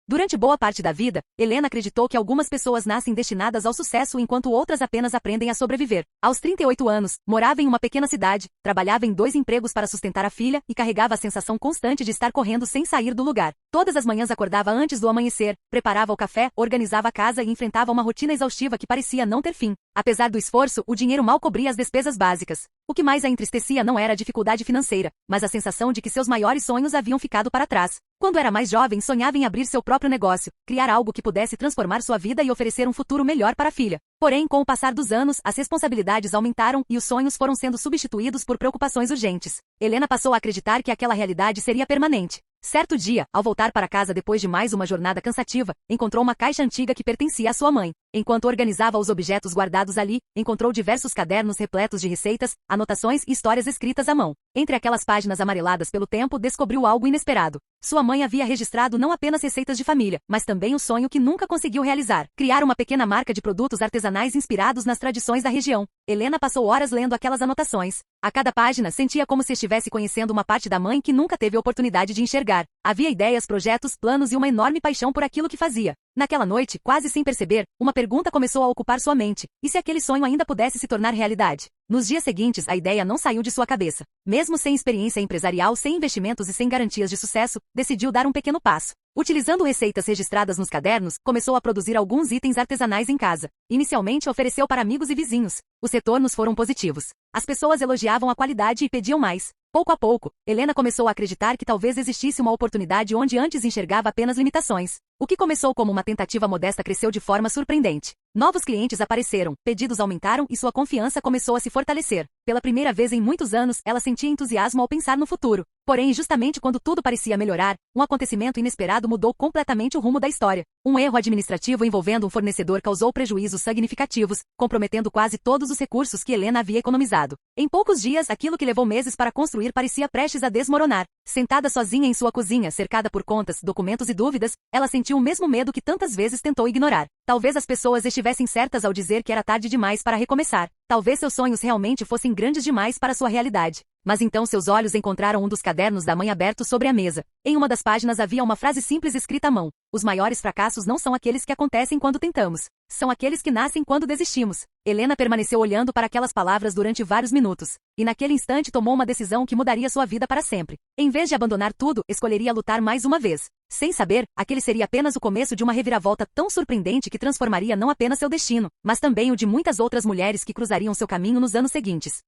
Durante boa parte da vida, Helena acreditou que algumas pessoas nascem destinadas ao sucesso enquanto outras apenas aprendem a sobreviver. Aos 38 anos, morava em uma pequena cidade, trabalhava em 2 empregos para sustentar a filha e carregava a sensação constante de estar correndo sem sair do lugar. Todas as manhãs acordava antes do amanhecer, preparava o café, organizava a casa e enfrentava uma rotina exaustiva que parecia não ter fim. Apesar do esforço, o dinheiro mal cobria as despesas básicas. O que mais a entristecia não era a dificuldade financeira, mas a sensação de que seus maiores sonhos haviam ficado para trás. Quando era mais jovem, sonhava em abrir seu próprio negócio, criar algo que pudesse transformar sua vida e oferecer um futuro melhor para a filha. Porém, com o passar dos anos, as responsabilidades aumentaram e os sonhos foram sendo substituídos por preocupações urgentes. Helena passou a acreditar que aquela realidade seria permanente. Certo dia, ao voltar para casa depois de mais uma jornada cansativa, encontrou uma caixa antiga que pertencia à sua mãe. Enquanto organizava os objetos guardados ali, encontrou diversos cadernos repletos de receitas, anotações e histórias escritas à mão. Entre aquelas páginas amareladas pelo tempo, descobriu algo inesperado. Sua mãe havia registrado não apenas receitas de família, mas também o sonho que nunca conseguiu realizar: criar uma pequena marca de produtos artesanais inspirados nas tradições da região. Helena passou horas lendo aquelas anotações. A cada página, sentia como se estivesse conhecendo uma parte da mãe que nunca teve a oportunidade de enxergar. Havia ideias, projetos, planos e uma enorme paixão por aquilo que fazia. Naquela noite, quase sem perceber, uma pergunta começou a ocupar sua mente: e se aquele sonho ainda pudesse se tornar realidade? Nos dias seguintes, a ideia não saiu de sua cabeça. Mesmo sem experiência empresarial, sem investimentos e sem garantias de sucesso, decidiu dar um pequeno passo. Utilizando receitas registradas nos cadernos, começou a produzir alguns itens artesanais em casa. Inicialmente, ofereceu para amigos e vizinhos. Os retornos foram positivos. As pessoas elogiavam a qualidade e pediam mais. Pouco a pouco, Helena começou a acreditar que talvez existisse uma oportunidade onde antes enxergava apenas limitações. O que começou como uma tentativa modesta cresceu de forma surpreendente. Novos clientes apareceram, pedidos aumentaram e sua confiança começou a se fortalecer. Pela primeira vez em muitos anos, ela sentia entusiasmo ao pensar no futuro. Porém, justamente quando tudo parecia melhorar, um acontecimento inesperado mudou completamente o rumo da história. Um erro administrativo envolvendo um fornecedor causou prejuízos significativos, comprometendo quase todos os recursos que Helena havia economizado. Em poucos dias, aquilo que levou meses para construir parecia prestes a desmoronar. Sentada sozinha em sua cozinha, cercada por contas, documentos e dúvidas, ela sentiu o mesmo medo que tantas vezes tentou ignorar. Talvez as pessoas estivessem certas ao dizer que era tarde demais para recomeçar. Talvez seus sonhos realmente fossem grandes demais para sua realidade. Mas então seus olhos encontraram um dos cadernos da mãe aberto sobre a mesa. Em uma das páginas havia uma frase simples escrita à mão: os maiores fracassos não são aqueles que acontecem quando tentamos. São aqueles que nascem quando desistimos. Helena permaneceu olhando para aquelas palavras durante vários minutos. E naquele instante tomou uma decisão que mudaria sua vida para sempre. Em vez de abandonar tudo, escolheria lutar mais uma vez. Sem saber, aquele seria apenas o começo de uma reviravolta tão surpreendente que transformaria não apenas seu destino, mas também o de muitas outras mulheres que cruzariam seu caminho nos anos seguintes.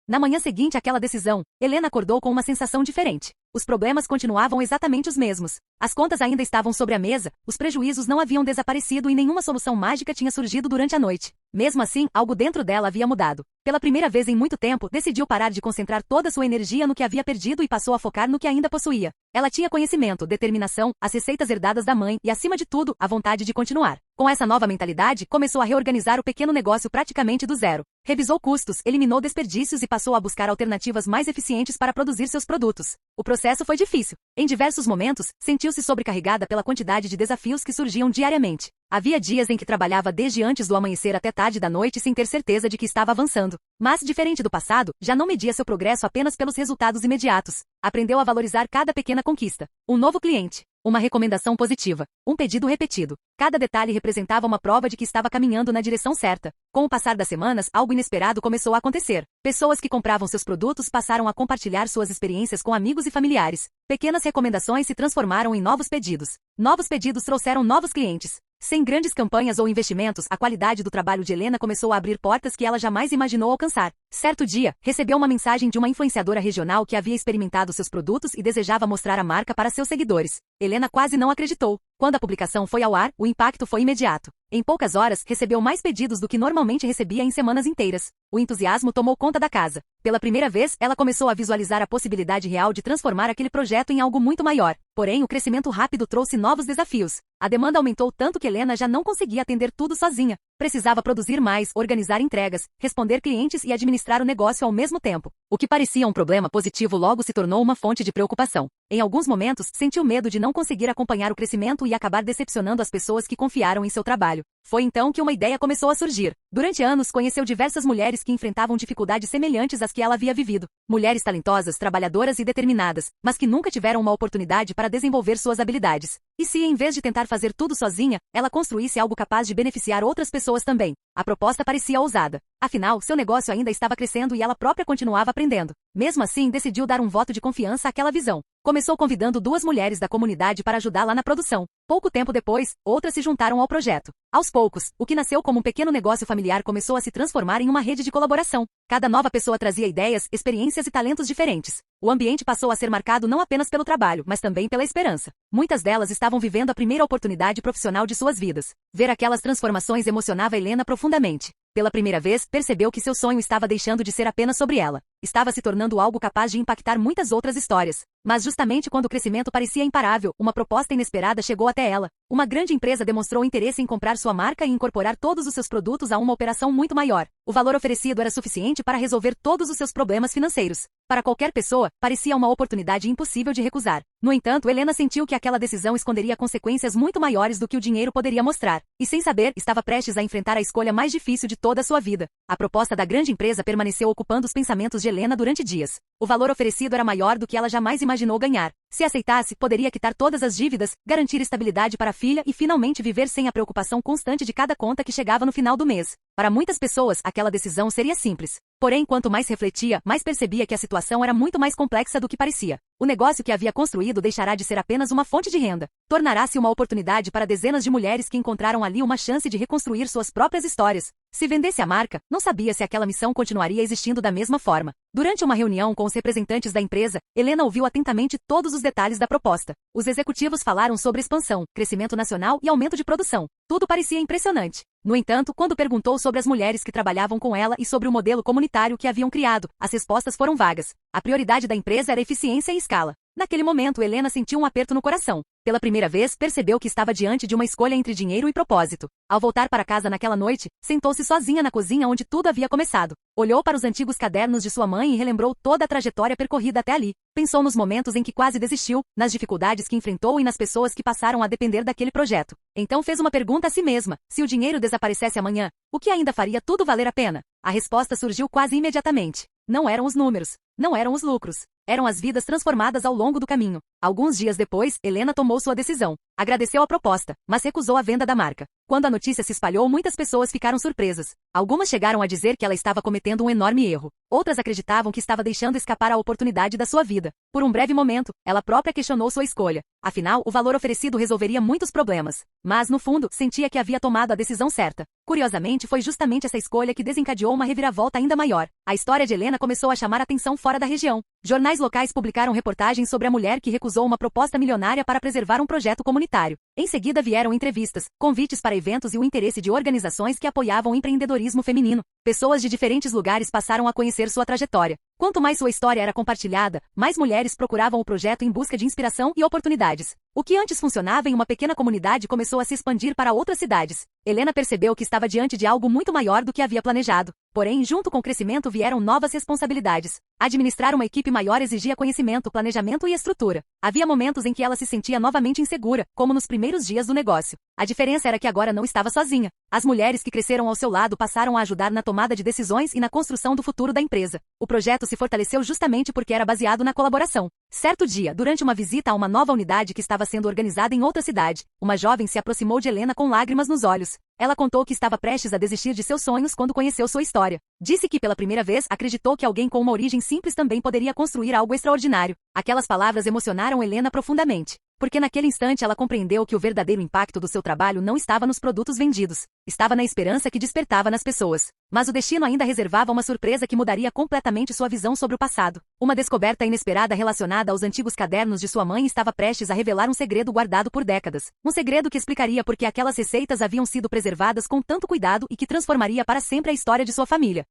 Na manhã seguinte àquela decisão, Helena acordou com uma sensação diferente. Os problemas continuavam exatamente os mesmos. As contas ainda estavam sobre a mesa, os prejuízos não haviam desaparecido e nenhuma solução mágica tinha surgido durante a noite. Mesmo assim, algo dentro dela havia mudado. Pela primeira vez em muito tempo, decidiu parar de concentrar toda sua energia no que havia perdido e passou a focar no que ainda possuía. Ela tinha conhecimento, determinação, as receitas herdadas da mãe e, acima de tudo, a vontade de continuar. Com essa nova mentalidade, começou a reorganizar o pequeno negócio praticamente do zero. Revisou custos, eliminou desperdícios e passou a buscar alternativas mais eficientes para produzir seus produtos. O processo foi difícil. Em diversos momentos, sentiu-se sobrecarregada pela quantidade de desafios que surgiam diariamente. Havia dias em que trabalhava desde antes do amanhecer até tarde da noite sem ter certeza de que estava avançando. Mas, diferente do passado, já não media seu progresso apenas pelos resultados imediatos. Aprendeu a valorizar cada pequena conquista. Um novo cliente. Uma recomendação positiva. Um pedido repetido. Cada detalhe representava uma prova de que estava caminhando na direção certa. Com o passar das semanas, algo inesperado começou a acontecer. Pessoas que compravam seus produtos passaram a compartilhar suas experiências com amigos e familiares. Pequenas recomendações se transformaram em novos pedidos. Novos pedidos trouxeram novos clientes. Sem grandes campanhas ou investimentos, a qualidade do trabalho de Helena começou a abrir portas que ela jamais imaginou alcançar. Certo dia, recebeu uma mensagem de uma influenciadora regional que havia experimentado seus produtos e desejava mostrar a marca para seus seguidores. Helena quase não acreditou. Quando a publicação foi ao ar, o impacto foi imediato. Em poucas horas, recebeu mais pedidos do que normalmente recebia em semanas inteiras. O entusiasmo tomou conta da casa. Pela primeira vez, ela começou a visualizar a possibilidade real de transformar aquele projeto em algo muito maior. Porém, o crescimento rápido trouxe novos desafios. A demanda aumentou tanto que Helena já não conseguia atender tudo sozinha. Precisava produzir mais, organizar entregas, responder clientes e administrar o negócio ao mesmo tempo. O que parecia um problema positivo logo se tornou uma fonte de preocupação. Em alguns momentos, sentiu medo de não conseguir acompanhar o crescimento e acabar decepcionando as pessoas que confiaram em seu trabalho. Foi então que uma ideia começou a surgir. Durante anos, conheceu diversas mulheres que enfrentavam dificuldades semelhantes às que ela havia vivido. Mulheres talentosas, trabalhadoras e determinadas, mas que nunca tiveram uma oportunidade para desenvolver suas habilidades. E se, em vez de tentar fazer tudo sozinha, ela construísse algo capaz de beneficiar outras pessoas também? A proposta parecia ousada. Afinal, seu negócio ainda estava crescendo e ela própria continuava aprendendo. Mesmo assim, decidiu dar um voto de confiança àquela visão. Começou convidando 2 mulheres da comunidade para ajudá-la na produção. Pouco tempo depois, outras se juntaram ao projeto. Aos poucos, o que nasceu como um pequeno negócio familiar começou a se transformar em uma rede de colaboração. Cada nova pessoa trazia ideias, experiências e talentos diferentes. O ambiente passou a ser marcado não apenas pelo trabalho, mas também pela esperança. Muitas delas estavam vivendo a primeira oportunidade profissional de suas vidas. Ver aquelas transformações emocionava Helena profundamente. Pela primeira vez, percebeu que seu sonho estava deixando de ser apenas sobre ela. Estava se tornando algo capaz de impactar muitas outras histórias. Mas justamente quando o crescimento parecia imparável, uma proposta inesperada chegou até ela. Uma grande empresa demonstrou interesse em comprar sua marca e incorporar todos os seus produtos a uma operação muito maior. O valor oferecido era suficiente para resolver todos os seus problemas financeiros. Para qualquer pessoa, parecia uma oportunidade impossível de recusar. No entanto, Helena sentiu que aquela decisão esconderia consequências muito maiores do que o dinheiro poderia mostrar. E sem saber, estava prestes a enfrentar a escolha mais difícil de toda a sua vida. A proposta da grande empresa permaneceu ocupando os pensamentos de Helena durante dias. O valor oferecido era maior do que ela jamais imaginou ganhar. Se aceitasse, poderia quitar todas as dívidas, garantir estabilidade para a filha e finalmente viver sem a preocupação constante de cada conta que chegava no final do mês. Para muitas pessoas, aquela decisão seria simples. Porém, quanto mais refletia, mais percebia que a situação era muito mais complexa do que parecia. O negócio que havia construído deixará de ser apenas uma fonte de renda. Tornará-se uma oportunidade para dezenas de mulheres que encontraram ali uma chance de reconstruir suas próprias histórias. Se vendesse a marca, não sabia se aquela missão continuaria existindo da mesma forma. Durante uma reunião com os representantes da empresa, Helena ouviu atentamente todos os detalhes da proposta. Os executivos falaram sobre expansão, crescimento nacional e aumento de produção. Tudo parecia impressionante. No entanto, quando perguntou sobre as mulheres que trabalhavam com ela e sobre o modelo comunitário que haviam criado, as respostas foram vagas. A prioridade da empresa era eficiência e escala. Naquele momento, Helena sentiu um aperto no coração. Pela primeira vez, percebeu que estava diante de uma escolha entre dinheiro e propósito. Ao voltar para casa naquela noite, sentou-se sozinha na cozinha onde tudo havia começado. Olhou para os antigos cadernos de sua mãe e relembrou toda a trajetória percorrida até ali. Pensou nos momentos em que quase desistiu, nas dificuldades que enfrentou e nas pessoas que passaram a depender daquele projeto. Então fez uma pergunta a si mesma: se o dinheiro desaparecesse amanhã, o que ainda faria tudo valer a pena? A resposta surgiu quase imediatamente. Não eram os números, não eram os lucros. Eram as vidas transformadas ao longo do caminho. Alguns dias depois, Helena tomou sua decisão. Agradeceu a proposta, mas recusou a venda da marca. Quando a notícia se espalhou, muitas pessoas ficaram surpresas. Algumas chegaram a dizer que ela estava cometendo um enorme erro. Outras acreditavam que estava deixando escapar a oportunidade da sua vida. Por um breve momento, ela própria questionou sua escolha. Afinal, o valor oferecido resolveria muitos problemas. Mas, no fundo, sentia que havia tomado a decisão certa. Curiosamente, foi justamente essa escolha que desencadeou uma reviravolta ainda maior. A história de Helena começou a chamar atenção fora da região. Jornais locais publicaram reportagens sobre a mulher que recusou uma proposta milionária para preservar um projeto comunitário. Em seguida vieram entrevistas, convites para eventos e o interesse de organizações que apoiavam o empreendedorismo feminino. Pessoas de diferentes lugares passaram a conhecer sua trajetória. Quanto mais sua história era compartilhada, mais mulheres procuravam o projeto em busca de inspiração e oportunidades. O que antes funcionava em uma pequena comunidade começou a se expandir para outras cidades. Helena percebeu que estava diante de algo muito maior do que havia planejado. Porém, junto com o crescimento vieram novas responsabilidades. Administrar uma equipe maior exigia conhecimento, planejamento e estrutura. Havia momentos em que ela se sentia novamente insegura, como nos primeiros dias do negócio. A diferença era que agora não estava sozinha. As mulheres que cresceram ao seu lado passaram a ajudar na tomada de decisões e na construção do futuro da empresa. O projeto se fortaleceu justamente porque era baseado na colaboração. Certo dia, durante uma visita a uma nova unidade que estava sendo organizada em outra cidade, uma jovem se aproximou de Helena com lágrimas nos olhos. Ela contou que estava prestes a desistir de seus sonhos quando conheceu sua história. Disse que pela primeira vez acreditou que alguém com uma origem simples também poderia construir algo extraordinário. Aquelas palavras emocionaram Helena profundamente. Porque naquele instante ela compreendeu que o verdadeiro impacto do seu trabalho não estava nos produtos vendidos. Estava na esperança que despertava nas pessoas. Mas o destino ainda reservava uma surpresa que mudaria completamente sua visão sobre o passado. Uma descoberta inesperada relacionada aos antigos cadernos de sua mãe estava prestes a revelar um segredo guardado por décadas. Um segredo que explicaria por que aquelas receitas haviam sido preservadas com tanto cuidado e que transformaria para sempre a história de sua família.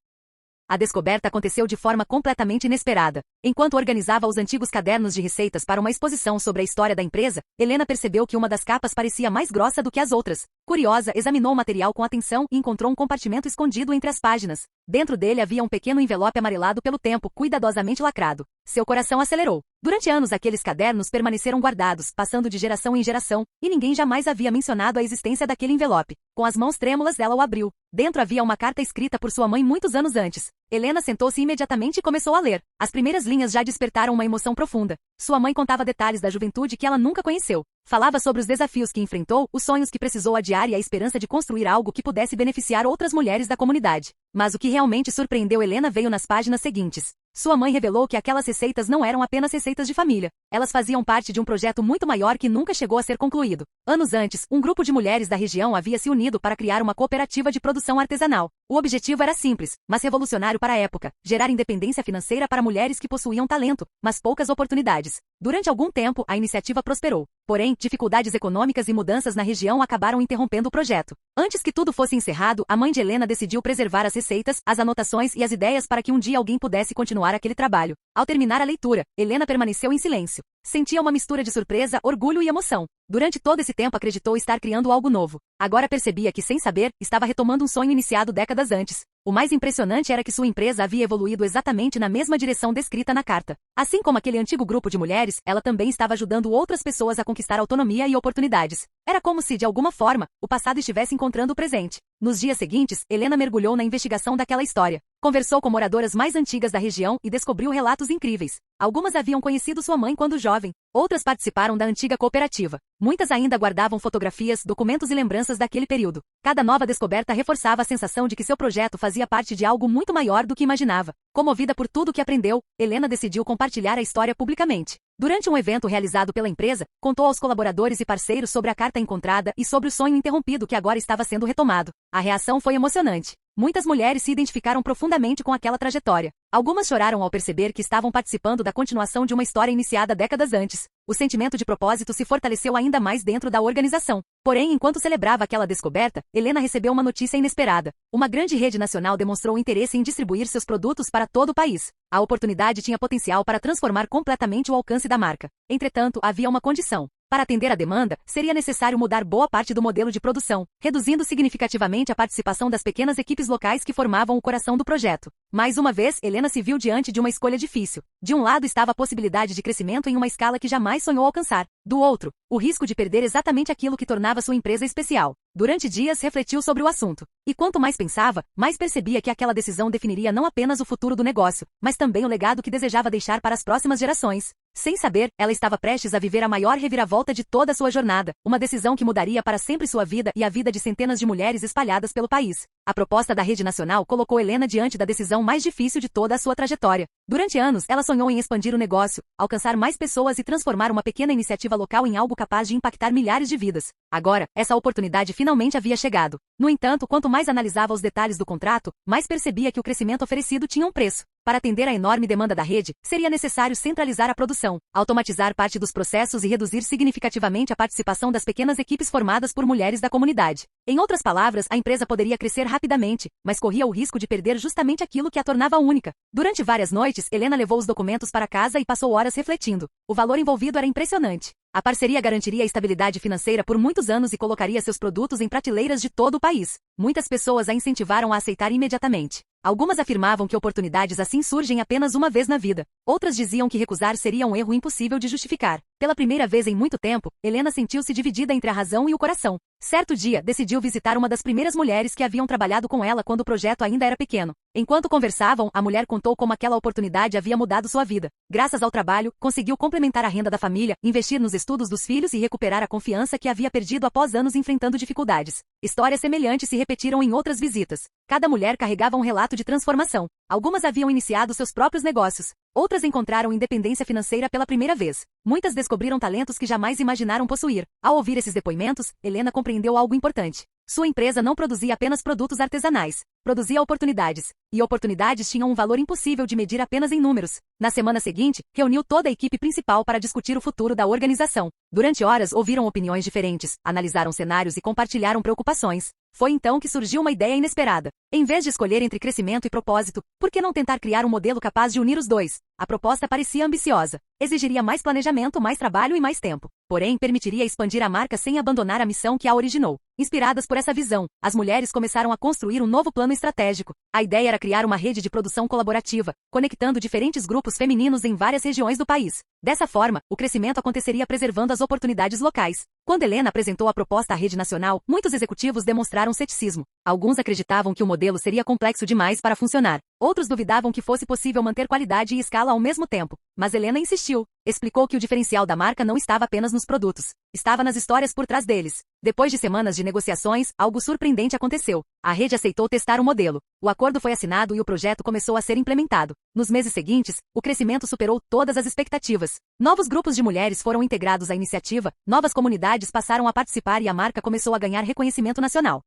A descoberta aconteceu de forma completamente inesperada. Enquanto organizava os antigos cadernos de receitas para uma exposição sobre a história da empresa, Helena percebeu que uma das capas parecia mais grossa do que as outras. Curiosa, examinou o material com atenção e encontrou um compartimento escondido entre as páginas. Dentro dele havia um pequeno envelope amarelado pelo tempo, cuidadosamente lacrado. Seu coração acelerou. Durante anos aqueles cadernos permaneceram guardados, passando de geração em geração, e ninguém jamais havia mencionado a existência daquele envelope. Com as mãos trêmulas ela o abriu. Dentro havia uma carta escrita por sua mãe muitos anos antes. Helena sentou-se imediatamente e começou a ler. As primeiras linhas já despertaram uma emoção profunda. Sua mãe contava detalhes da juventude que ela nunca conheceu. Falava sobre os desafios que enfrentou, os sonhos que precisou adiar e a esperança de construir algo que pudesse beneficiar outras mulheres da comunidade. Mas o que realmente surpreendeu Helena veio nas páginas seguintes. Sua mãe revelou que aquelas receitas não eram apenas receitas de família. Elas faziam parte de um projeto muito maior que nunca chegou a ser concluído. Anos antes, um grupo de mulheres da região havia se unido para criar uma cooperativa de produção artesanal. O objetivo era simples, mas revolucionário para a época: gerar independência financeira para mulheres que possuíam talento, mas poucas oportunidades. Durante algum tempo, a iniciativa prosperou. Porém, dificuldades econômicas e mudanças na região acabaram interrompendo o projeto. Antes que tudo fosse encerrado, a mãe de Helena decidiu preservar as receitas, as anotações e as ideias para que um dia alguém pudesse continuar aquele trabalho. Ao terminar a leitura, Helena permaneceu em silêncio. Sentia uma mistura de surpresa, orgulho e emoção. Durante todo esse tempo acreditou estar criando algo novo. Agora percebia que, sem saber, estava retomando um sonho iniciado décadas antes. O mais impressionante era que sua empresa havia evoluído exatamente na mesma direção descrita na carta. Assim como aquele antigo grupo de mulheres, ela também estava ajudando outras pessoas a conquistar autonomia e oportunidades. Era como se, de alguma forma, o passado estivesse encontrando o presente. Nos dias seguintes, Helena mergulhou na investigação daquela história. Conversou com moradoras mais antigas da região e descobriu relatos incríveis. Algumas haviam conhecido sua mãe quando jovem. Outras participaram da antiga cooperativa. Muitas ainda guardavam fotografias, documentos e lembranças daquele período. Cada nova descoberta reforçava a sensação de que seu projeto fazia parte de algo muito maior do que imaginava. Comovida por tudo o que aprendeu, Helena decidiu compartilhar a história publicamente. Durante um evento realizado pela empresa, contou aos colaboradores e parceiros sobre a carta encontrada e sobre o sonho interrompido que agora estava sendo retomado. A reação foi emocionante. Muitas mulheres se identificaram profundamente com aquela trajetória. Algumas choraram ao perceber que estavam participando da continuação de uma história iniciada décadas antes. O sentimento de propósito se fortaleceu ainda mais dentro da organização. Porém, enquanto celebrava aquela descoberta, Helena recebeu uma notícia inesperada. Uma grande rede nacional demonstrou interesse em distribuir seus produtos para todo o país. A oportunidade tinha potencial para transformar completamente o alcance da marca. Entretanto, havia uma condição. Para atender à demanda, seria necessário mudar boa parte do modelo de produção, reduzindo significativamente a participação das pequenas equipes locais que formavam o coração do projeto. Mais uma vez, Helena se viu diante de uma escolha difícil. De um lado estava a possibilidade de crescimento em uma escala que jamais sonhou alcançar. Do outro, o risco de perder exatamente aquilo que tornava sua empresa especial. Durante dias refletiu sobre o assunto. E quanto mais pensava, mais percebia que aquela decisão definiria não apenas o futuro do negócio, mas também o legado que desejava deixar para as próximas gerações. Sem saber, ela estava prestes a viver a maior reviravolta de toda a sua jornada, uma decisão que mudaria para sempre sua vida e a vida de centenas de mulheres espalhadas pelo país. A proposta da rede nacional colocou Helena diante da decisão mais difícil de toda a sua trajetória. Durante anos, ela sonhou em expandir o negócio, alcançar mais pessoas e transformar uma pequena iniciativa local em algo capaz de impactar milhares de vidas. Agora, essa oportunidade finalmente havia chegado. No entanto, quanto mais analisava os detalhes do contrato, mais percebia que o crescimento oferecido tinha um preço. Para atender à enorme demanda da rede, seria necessário centralizar a produção, automatizar parte dos processos e reduzir significativamente a participação das pequenas equipes formadas por mulheres da comunidade. Em outras palavras, a empresa poderia crescer rapidamente, mas corria o risco de perder justamente aquilo que a tornava única. Durante várias noites, Helena levou os documentos para casa e passou horas refletindo. O valor envolvido era impressionante. A parceria garantiria a estabilidade financeira por muitos anos e colocaria seus produtos em prateleiras de todo o país. Muitas pessoas a incentivaram a aceitar imediatamente. Algumas afirmavam que oportunidades assim surgem apenas uma vez na vida. Outras diziam que recusar seria um erro impossível de justificar. Pela primeira vez em muito tempo, Helena sentiu-se dividida entre a razão e o coração. Certo dia, decidiu visitar uma das primeiras mulheres que haviam trabalhado com ela quando o projeto ainda era pequeno. Enquanto conversavam, a mulher contou como aquela oportunidade havia mudado sua vida. Graças ao trabalho, conseguiu complementar a renda da família, investir nos estudos dos filhos e recuperar a confiança que havia perdido após anos enfrentando dificuldades. Histórias semelhantes se repetiram em outras visitas. Cada mulher carregava um relato de transformação. Algumas haviam iniciado seus próprios negócios. Outras encontraram independência financeira pela primeira vez. Muitas descobriram talentos que jamais imaginaram possuir. Ao ouvir esses depoimentos, Helena compreendeu algo importante. Sua empresa não produzia apenas produtos artesanais. Produzia oportunidades. E oportunidades tinham um valor impossível de medir apenas em números. Na semana seguinte, reuniu toda a equipe principal para discutir o futuro da organização. Durante horas, ouviram opiniões diferentes, analisaram cenários e compartilharam preocupações. Foi então que surgiu uma ideia inesperada. Em vez de escolher entre crescimento e propósito, por que não tentar criar um modelo capaz de unir os dois? A proposta parecia ambiciosa. Exigiria mais planejamento, mais trabalho e mais tempo. Porém, permitiria expandir a marca sem abandonar a missão que a originou. Inspiradas por essa visão, as mulheres começaram a construir um novo plano estratégico. A ideia era criar uma rede de produção colaborativa, conectando diferentes grupos femininos em várias regiões do país. Dessa forma, o crescimento aconteceria preservando as oportunidades locais. Quando Helena apresentou a proposta à rede nacional, muitos executivos demonstraram ceticismo. Alguns acreditavam que o modelo seria complexo demais para funcionar. Outros duvidavam que fosse possível manter qualidade e escala ao mesmo tempo. Mas Helena insistiu. Explicou que o diferencial da marca não estava apenas nos produtos. Estava nas histórias por trás deles. Depois de semanas de negociações, algo surpreendente aconteceu. A rede aceitou testar o modelo. O acordo foi assinado e o projeto começou a ser implementado. Nos meses seguintes, o crescimento superou todas as expectativas. Novos grupos de mulheres foram integrados à iniciativa, novas comunidades passaram a participar e a marca começou a ganhar reconhecimento nacional.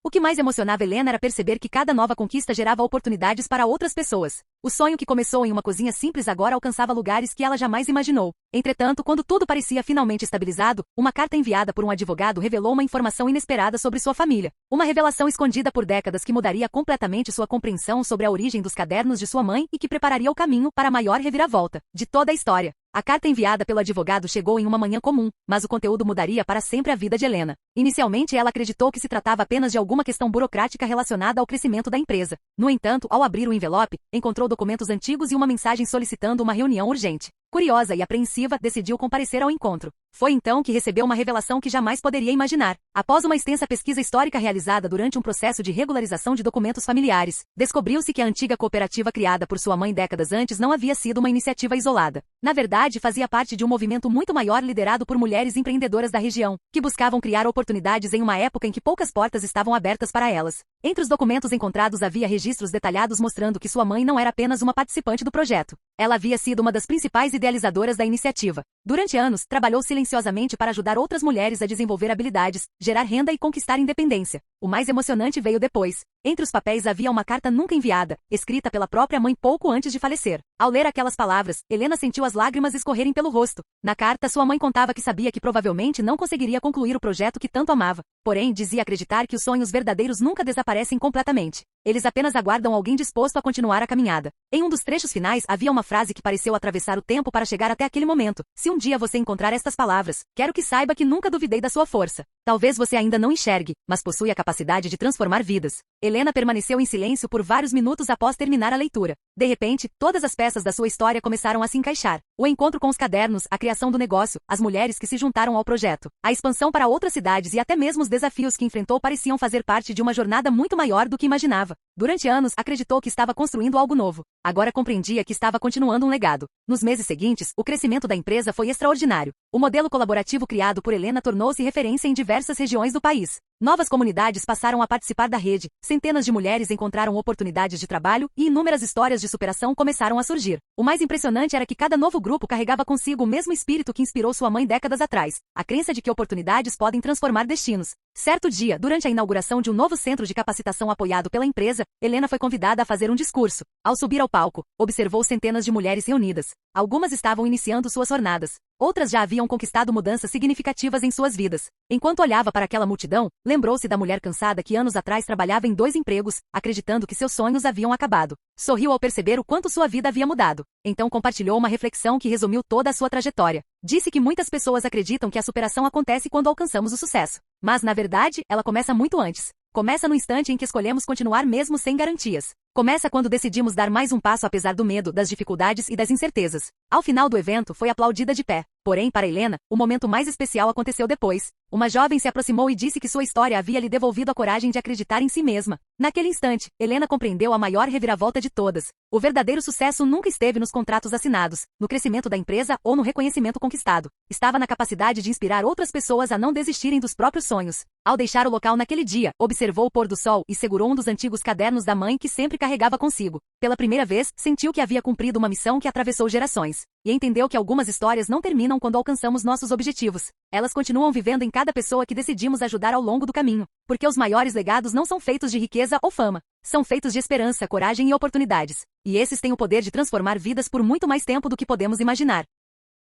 O que mais emocionava Helena era perceber que cada nova conquista gerava oportunidades para outras pessoas. O sonho que começou em uma cozinha simples agora alcançava lugares que ela jamais imaginou. Entretanto, quando tudo parecia finalmente estabilizado, uma carta enviada por um advogado revelou uma informação inesperada sobre sua família. Uma revelação escondida por décadas que mudaria completamente sua compreensão sobre a origem dos cadernos de sua mãe e que prepararia o caminho para a maior reviravolta de toda a história. A carta enviada pelo advogado chegou em uma manhã comum, mas o conteúdo mudaria para sempre a vida de Helena. Inicialmente, ela acreditou que se tratava apenas de alguma questão burocrática relacionada ao crescimento da empresa. No entanto, ao abrir o envelope, encontrou documentos antigos e uma mensagem solicitando uma reunião urgente. Curiosa e apreensiva, decidiu comparecer ao encontro. Foi então que recebeu uma revelação que jamais poderia imaginar. Após uma extensa pesquisa histórica realizada durante um processo de regularização de documentos familiares, descobriu-se que a antiga cooperativa criada por sua mãe décadas antes não havia sido uma iniciativa isolada. Na verdade, fazia parte de um movimento muito maior liderado por mulheres empreendedoras da região, que buscavam criar oportunidades em uma época em que poucas portas estavam abertas para elas. Entre os documentos encontrados havia registros detalhados mostrando que sua mãe não era apenas uma participante do projeto. Ela havia sido uma das principais idealizadoras da iniciativa. Durante anos, trabalhou silenciosamente para ajudar outras mulheres a desenvolver habilidades, gerar renda e conquistar independência. O mais emocionante veio depois. Entre os papéis havia uma carta nunca enviada, escrita pela própria mãe pouco antes de falecer. Ao ler aquelas palavras, Helena sentiu as lágrimas escorrerem pelo rosto. Na carta, sua mãe contava que sabia que provavelmente não conseguiria concluir o projeto que tanto amava. Porém, dizia acreditar que os sonhos verdadeiros nunca desaparecem completamente. Eles apenas aguardam alguém disposto a continuar a caminhada. Em um dos trechos finais, havia uma frase que pareceu atravessar o tempo para chegar até aquele momento. Se um dia você encontrar estas palavras, quero que saiba que nunca duvidei da sua força. Talvez você ainda não enxergue, mas possui a capacidade de transformar vidas. Helena permaneceu em silêncio por vários minutos após terminar a leitura. De repente, todas as peças da sua história começaram a se encaixar. O encontro com os cadernos, a criação do negócio, as mulheres que se juntaram ao projeto, a expansão para outras cidades e até mesmo os desafios que enfrentou pareciam fazer parte de uma jornada muito maior do que imaginava. Durante anos, acreditou que estava construindo algo novo. Agora compreendia que estava continuando um legado. Nos meses seguintes, o crescimento da empresa foi extraordinário. O modelo colaborativo criado por Helena tornou-se referência em diversas regiões do país. Novas comunidades passaram a participar da rede, centenas de mulheres encontraram oportunidades de trabalho e inúmeras histórias de superação começaram a surgir. O mais impressionante era que cada novo grupo carregava consigo o mesmo espírito que inspirou sua mãe décadas atrás, a crença de que oportunidades podem transformar destinos. Certo dia, durante a inauguração de um novo centro de capacitação apoiado pela empresa, Helena foi convidada a fazer um discurso. Ao subir ao palco, observou centenas de mulheres reunidas. Algumas estavam iniciando suas jornadas. Outras já haviam conquistado mudanças significativas em suas vidas. Enquanto olhava para aquela multidão, lembrou-se da mulher cansada que anos atrás trabalhava em 2 empregos, acreditando que seus sonhos haviam acabado. Sorriu ao perceber o quanto sua vida havia mudado. Então compartilhou uma reflexão que resumiu toda a sua trajetória. Disse que muitas pessoas acreditam que a superação acontece quando alcançamos o sucesso. Mas, na verdade, ela começa muito antes. Começa no instante em que escolhemos continuar mesmo sem garantias. Começa quando decidimos dar mais um passo apesar do medo, das dificuldades e das incertezas. Ao final do evento, foi aplaudida de pé. Porém, para Helena, o momento mais especial aconteceu depois. Uma jovem se aproximou e disse que sua história havia lhe devolvido a coragem de acreditar em si mesma. Naquele instante, Helena compreendeu a maior reviravolta de todas. O verdadeiro sucesso nunca esteve nos contratos assinados, no crescimento da empresa ou no reconhecimento conquistado. Estava na capacidade de inspirar outras pessoas a não desistirem dos próprios sonhos. Ao deixar o local naquele dia, observou o pôr do sol e segurou um dos antigos cadernos da mãe que sempre carregava consigo. Pela primeira vez, sentiu que havia cumprido uma missão que atravessou gerações. E entendeu que algumas histórias não terminam quando alcançamos nossos objetivos. Elas continuam vivendo em cada pessoa que decidimos ajudar ao longo do caminho. Porque os maiores legados não são feitos de riqueza ou fama. São feitos de esperança, coragem e oportunidades. E esses têm o poder de transformar vidas por muito mais tempo do que podemos imaginar.